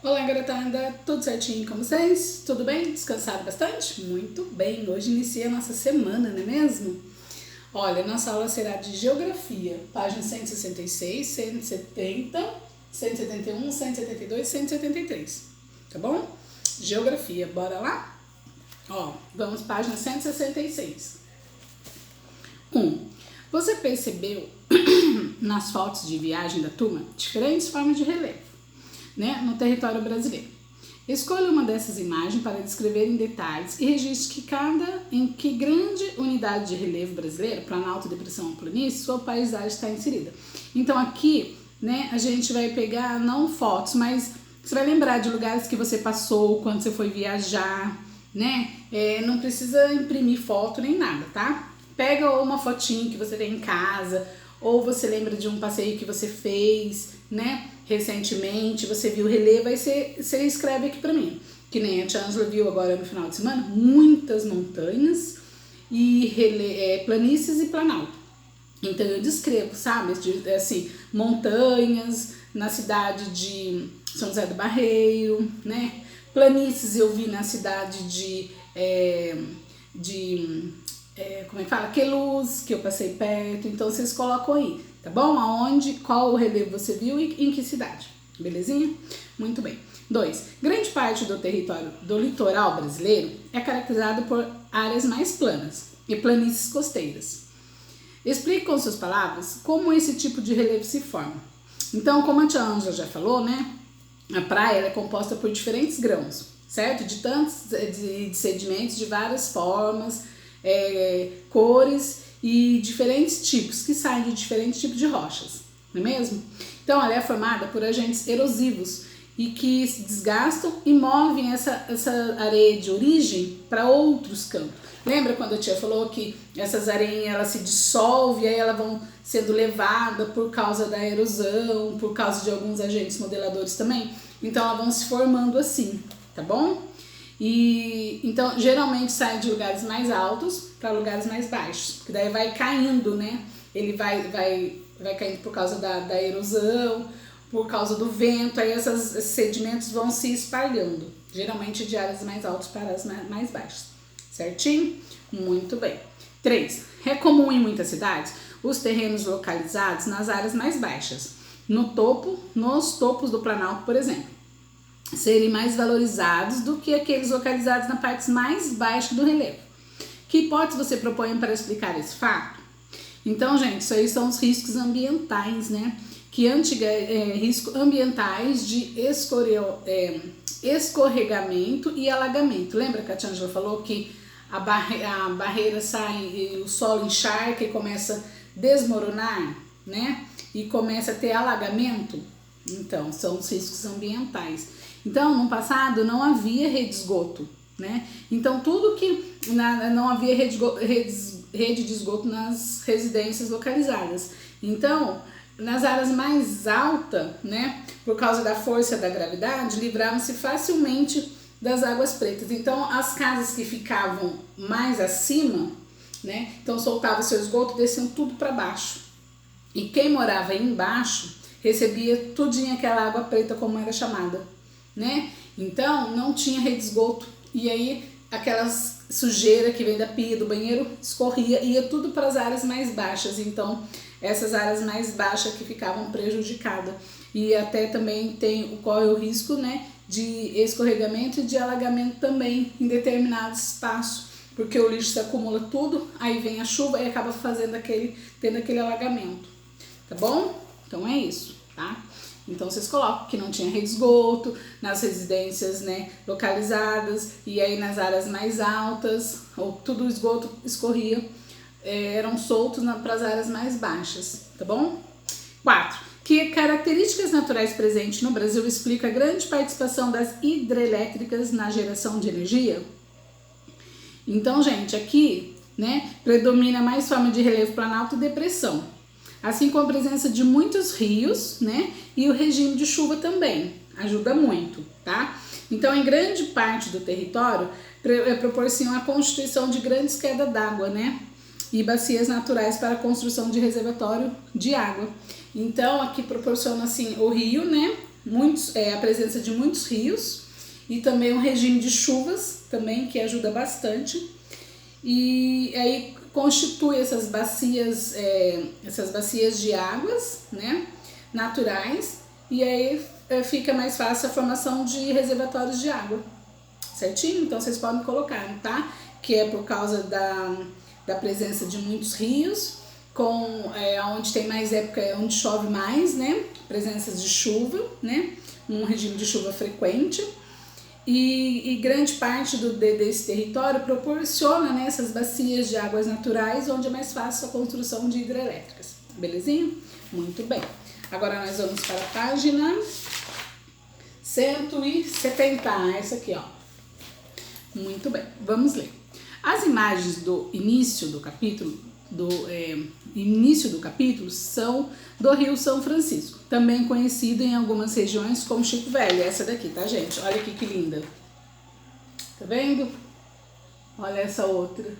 Olá, garotada, tudo certinho com vocês? Tudo bem? Descansaram bastante? Muito bem, hoje inicia a nossa semana, não é mesmo? Olha, nossa aula será de Geografia, páginas 166, 170, 171, 172, 173, tá bom? Geografia, bora lá? Ó, vamos página 166. 1. Você percebeu nas fotos de viagem da turma diferentes formas de relevo, né, no território brasileiro. Escolha uma dessas imagens para descrever em detalhes e registre em que grande unidade de relevo brasileiro, planalto, depressão ou planície, sua paisagem está inserida. Então aqui, né, a gente vai pegar não fotos, mas você vai lembrar de lugares que você passou quando você foi viajar, né? Não precisa imprimir foto nem nada, tá? Pega uma fotinho que você tem em casa, ou você lembra de um passeio que você fez, né? Recentemente, você viu o relevo, aí você escreve aqui pra mim. Que nem a Tia Ângela viu agora no final de semana, muitas montanhas e planícies e planalto. Então eu descrevo, sabe, assim, montanhas na cidade de São José do Barreiro, né? Planícies eu vi na cidade como é que fala? Queluz, que eu passei perto. Então vocês colocam aí, tá bom? Aonde, qual o relevo você viu e em que cidade, belezinha? Muito bem. 2. Grande parte do território do litoral brasileiro é caracterizado por áreas mais planas e planícies costeiras. Explique com suas palavras como esse tipo de relevo se forma. Então, como a Tia Ângela já falou, né? A praia é composta por diferentes grãos, certo? De sedimentos de várias formas, cores e diferentes tipos, que saem de diferentes tipos de rochas, não é mesmo? Então ela é formada por agentes erosivos e que se desgastam e movem essa areia de origem para outros campos. Lembra quando a tia falou que essas areinhas elas se dissolvem e aí elas vão sendo levadas por causa da erosão, por causa de alguns agentes modeladores também? Então elas vão se formando assim, tá bom? E então geralmente sai de lugares mais altos para lugares mais baixos, porque daí vai caindo, né? Ele vai caindo por causa da erosão, por causa do vento, aí esses sedimentos vão se espalhando, geralmente de áreas mais altas para as mais baixas, certinho? Muito bem. 3. É comum em muitas cidades os terrenos localizados nas áreas mais baixas, nos topos do Planalto, por exemplo, serem mais valorizados do que aqueles localizados na parte mais baixa do relevo. Que hipótese você propõe para explicar esse fato? Então, gente, isso aí são os riscos ambientais, né? Riscos ambientais de escorregamento e alagamento. Lembra que a Tia Ângela falou que a barreira sai e o solo encharca e começa a desmoronar, né? E começa a ter alagamento? Então, são os riscos ambientais. Então, no passado não havia rede de esgoto, né? Então, tudo que não havia rede de esgoto nas residências localizadas. Então, nas áreas mais altas, né, por causa da força da gravidade, livravam-se facilmente das águas pretas. Então, as casas que ficavam mais acima, né, então soltava seu esgoto, desciam tudo para baixo. E quem morava aí embaixo recebia tudinho aquela água preta, como era chamada, né? Então não tinha rede de esgoto e aí aquela sujeira que vem da pia do banheiro escorria, ia tudo para as áreas mais baixas. Então essas áreas mais baixas que ficavam prejudicadas, e até também corre o risco, né, de escorregamento e de alagamento também em determinados espaços, porque o lixo se acumula tudo, aí vem a chuva e acaba tendo aquele alagamento, tá bom? Então é isso, tá? Então vocês colocam que não tinha rede de esgoto nas residências, né, localizadas, e aí nas áreas mais altas, ou tudo o esgoto escorria, eram soltos para as áreas mais baixas, tá bom? 4. Que características naturais presentes no Brasil explicam a grande participação das hidrelétricas na geração de energia? Então, gente, aqui, né, predomina mais forma de relevo planalto e depressão, assim como a presença de muitos rios, né, e o regime de chuva também ajuda muito, tá? Então, em grande parte do território, proporciona a constituição de grandes quedas d'água, né, e bacias naturais para a construção de reservatório de água. Então, aqui proporciona, assim, o rio, né, a presença de muitos rios e também um regime de chuvas também que ajuda bastante. E aí constitui essas bacias de águas, né, naturais, e aí fica mais fácil a formação de reservatórios de água, certinho? Então vocês podem colocar, tá? Que é por causa da presença de muitos rios, onde tem mais época, onde chove mais, né? Presenças de chuva, né? Um regime de chuva frequente. E grande parte desse território proporciona, né, essas bacias de águas naturais, onde é mais fácil a construção de hidrelétricas. Belezinha? Muito bem. Agora nós vamos para a página 170, essa aqui, ó. Muito bem, vamos ler. As imagens do início do capítulo, são do Rio São Francisco, também conhecido em algumas regiões como Chico Velho. Essa daqui, tá, gente? Olha aqui que linda. Tá vendo? Olha essa outra.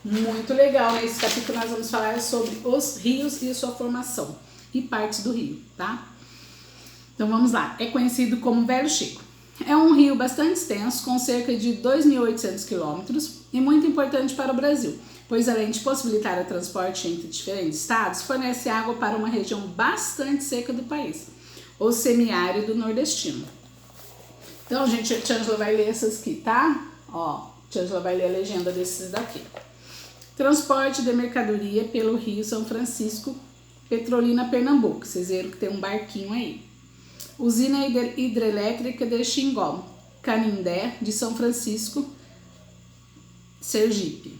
Muito legal. Nesse capítulo nós vamos falar sobre os rios e sua formação e partes do rio, tá? Então vamos lá. É conhecido como Velho Chico. É um rio bastante extenso, com cerca de 2.800 quilômetros e muito importante para o Brasil, pois além de possibilitar o transporte entre diferentes estados, fornece água para uma região bastante seca do país, o semiárido nordestino. Então, gente, a Tia Ângela vai ler essas aqui, tá? Ó, a Tia Ângela vai ler a legenda desses daqui. Transporte de mercadoria pelo Rio São Francisco, Petrolina, Pernambuco. Vocês viram que tem um barquinho aí. Usina hidrelétrica de Xingó, Canindé, de São Francisco, Sergipe.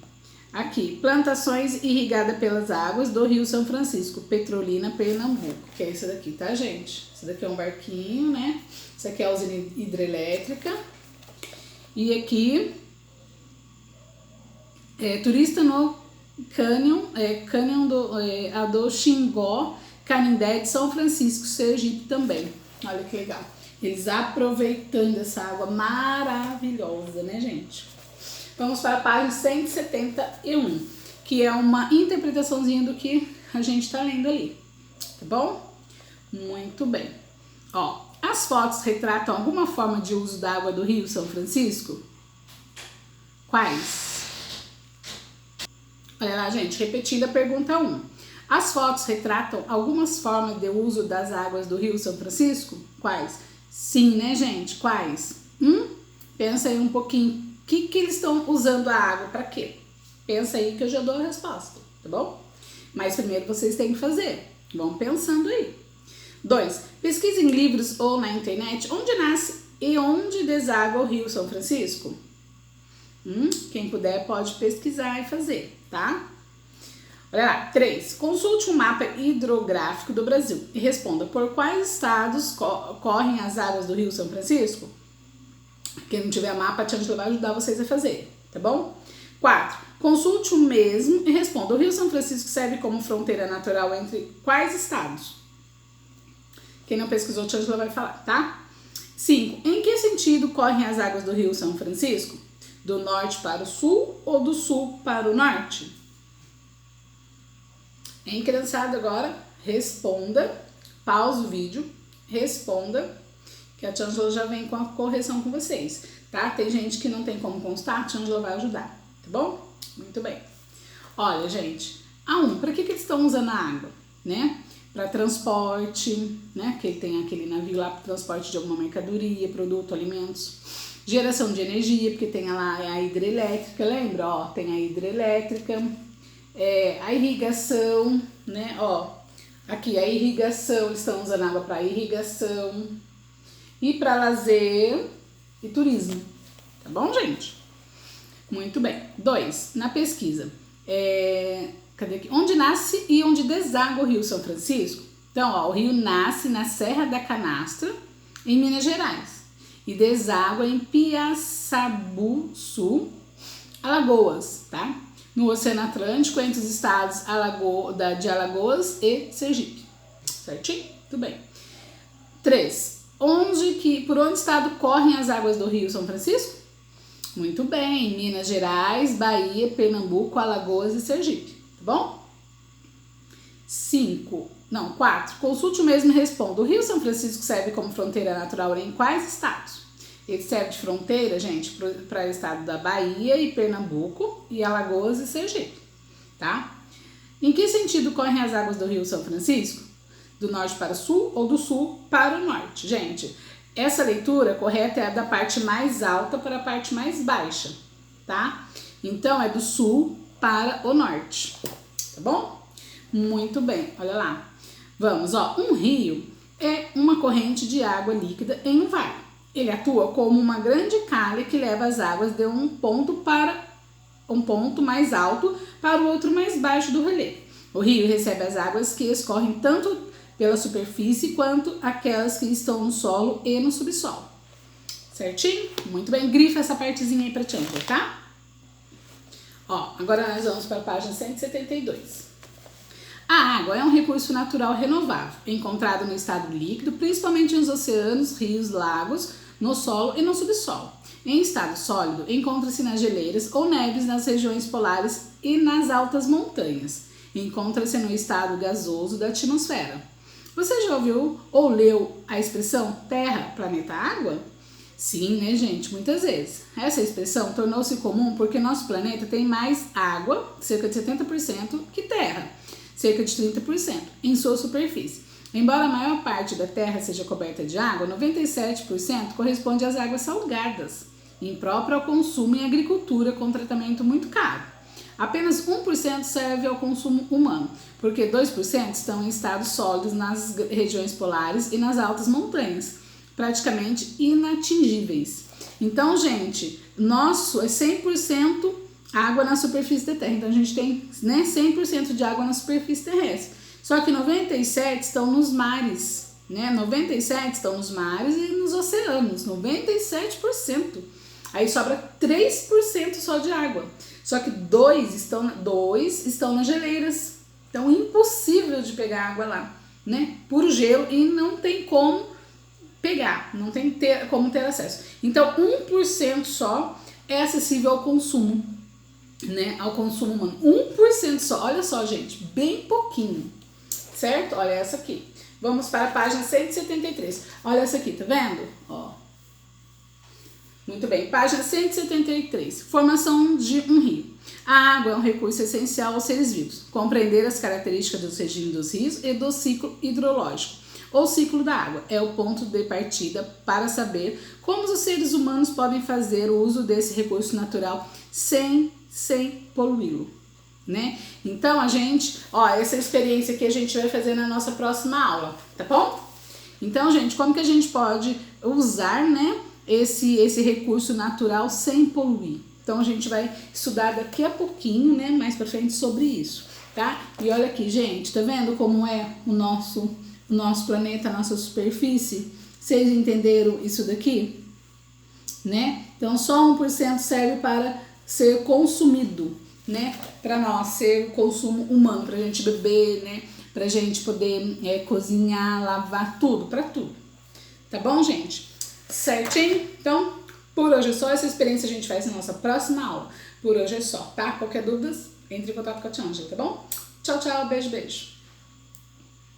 Aqui, plantações irrigadas pelas águas do Rio São Francisco, Petrolina, Pernambuco. Que é isso daqui, tá, gente? Isso daqui é um barquinho, né? Isso aqui é a usina hidrelétrica. E aqui, turista no Cânion do Xingó, Canindé, de São Francisco, Sergipe também. Olha que legal. Eles aproveitando essa água maravilhosa, né, gente? Vamos para a página 171, que é uma interpretaçãozinha do que a gente tá lendo ali, tá bom? Muito bem. Ó, as fotos retratam alguma forma de uso da água do Rio São Francisco? Quais? Olha lá, gente, repetindo a pergunta 1. As fotos retratam algumas formas de uso das águas do Rio São Francisco? Quais? Sim, né, gente? Quais? Pensa aí um pouquinho. O que eles estão usando a água? Para quê? Pensa aí que eu já dou a resposta, tá bom? Mas primeiro vocês têm que fazer. Vão pensando aí. 2. Pesquise em livros ou na internet onde nasce e onde deságua o Rio São Francisco. Quem puder pode pesquisar e fazer, tá? Olha lá. 3. Consulte um mapa hidrográfico do Brasil e responda por quais estados correm as águas do Rio São Francisco. Quem não tiver mapa, a Tia Ângela vai ajudar vocês a fazer, tá bom? 4. Consulte o mesmo e responda. O Rio São Francisco serve como fronteira natural entre quais estados? Quem não pesquisou, a Tia Ângela vai falar, tá? 5. Em que sentido correm as águas do Rio São Francisco? Do norte para o sul ou do sul para o norte? Hein, criançada? Agora responda, pausa o vídeo, responda, que a Tia Ângela já vem com a correção com vocês, tá? Tem gente que não tem como constar, a Tia Ângela vai ajudar, tá bom? Muito bem. Olha, gente, para que eles estão usando a água, né? Para transporte, né? Que tem aquele navio lá para transporte de alguma mercadoria, produto, alimentos. Geração de energia, porque tem lá a hidrelétrica, lembra? Ó, tem a hidrelétrica. A irrigação, né? Ó, aqui a irrigação, eles estão usando água para irrigação e para lazer e turismo, tá bom, gente? Muito bem. 2. Na pesquisa, cadê aqui? Onde nasce e onde deságua o Rio São Francisco? Então, ó, o rio nasce na Serra da Canastra, em Minas Gerais, e deságua em Piaçabuçu, Alagoas, tá? No Oceano Atlântico, entre os estados de Alagoas e Sergipe. Certinho? Tudo bem. 3. Por onde estado correm as águas do Rio São Francisco? Muito bem. Minas Gerais, Bahia, Pernambuco, Alagoas e Sergipe. Tá bom? 5. Não, 4. Consulte o mesmo e responda. O Rio São Francisco serve como fronteira natural em quais estados? Ele serve de fronteira, gente, para o estado da Bahia e Pernambuco, e Alagoas e Sergipe, tá? Em que sentido correm as águas do Rio São Francisco? Do norte para o sul ou do sul para o norte? Gente, essa leitura correta é a da parte mais alta para a parte mais baixa, tá? Então, é do sul para o norte, tá bom? Muito bem, olha lá. Vamos, ó, um rio é uma corrente de água líquida em um vale. Ele atua como uma grande calha que leva as águas de um ponto mais alto para o outro mais baixo do relevo. O rio recebe as águas que escorrem tanto pela superfície quanto aquelas que estão no solo e no subsolo. Certinho? Muito bem, grifa essa partezinha aí pra Chandler, tá? Ó, agora nós vamos para a página 172. A água é um recurso natural renovável, encontrado no estado líquido, principalmente nos oceanos, rios, lagos, no solo e no subsolo. Em estado sólido, encontra-se nas geleiras ou neves nas regiões polares e nas altas montanhas. Encontra-se no estado gasoso da atmosfera. Você já ouviu ou leu a expressão Terra, planeta água? Sim, né, gente? Muitas vezes. Essa expressão tornou-se comum porque nosso planeta tem mais água, cerca de 70%, que terra, cerca de 30%, em sua superfície. Embora a maior parte da Terra seja coberta de água, 97% corresponde às águas salgadas, imprópria ao consumo em agricultura com tratamento muito caro. Apenas 1% serve ao consumo humano, porque 2% estão em estados sólidos nas regiões polares e nas altas montanhas, praticamente inatingíveis. Então, gente, nosso é 100% água na superfície da Terra. Então, a gente tem, né, 100% de água na superfície terrestre. Só que 97% estão nos mares, né? 97% estão nos mares e nos oceanos, 97%. Aí sobra 3% só de água. Só que 2% estão nas geleiras. Então, impossível de pegar água lá, né? Puro gelo e não tem como pegar, não tem como ter acesso. Então, 1% só é acessível ao consumo, né? Ao consumo humano. 1% só. Olha só, gente, bem pouquinho. Certo? Olha essa aqui. Vamos para a página 173. Olha essa aqui, tá vendo? Ó. Muito bem. Página 173. Formação de um rio. A água é um recurso essencial aos seres vivos. Compreender as características dos regimes dos rios e do ciclo hidrológico, ou ciclo da água, é o ponto de partida para saber como os seres humanos podem fazer o uso desse recurso natural sem poluí-lo, né? Então, a gente, ó, essa experiência que a gente vai fazer na nossa próxima aula, tá bom? Então, gente, como que a gente pode usar, né, esse recurso natural sem poluir? Então, a gente vai estudar daqui a pouquinho, né, mais pra frente sobre isso, tá? E olha aqui, gente, tá vendo como é o nosso planeta, a nossa superfície? Vocês entenderam isso daqui? Né? Então, só 1% serve para ser consumido, né? Para nós, ser consumo humano, pra gente beber, né? Pra gente poder cozinhar, lavar, tudo, pra tudo. Tá bom, gente? Certinho? Então, por hoje é só. Essa experiência a gente faz na nossa próxima aula. Por hoje é só, tá? Qualquer dúvida, entre em contato com a Tia Ângela, tá bom? Tchau, tchau, beijo, beijo.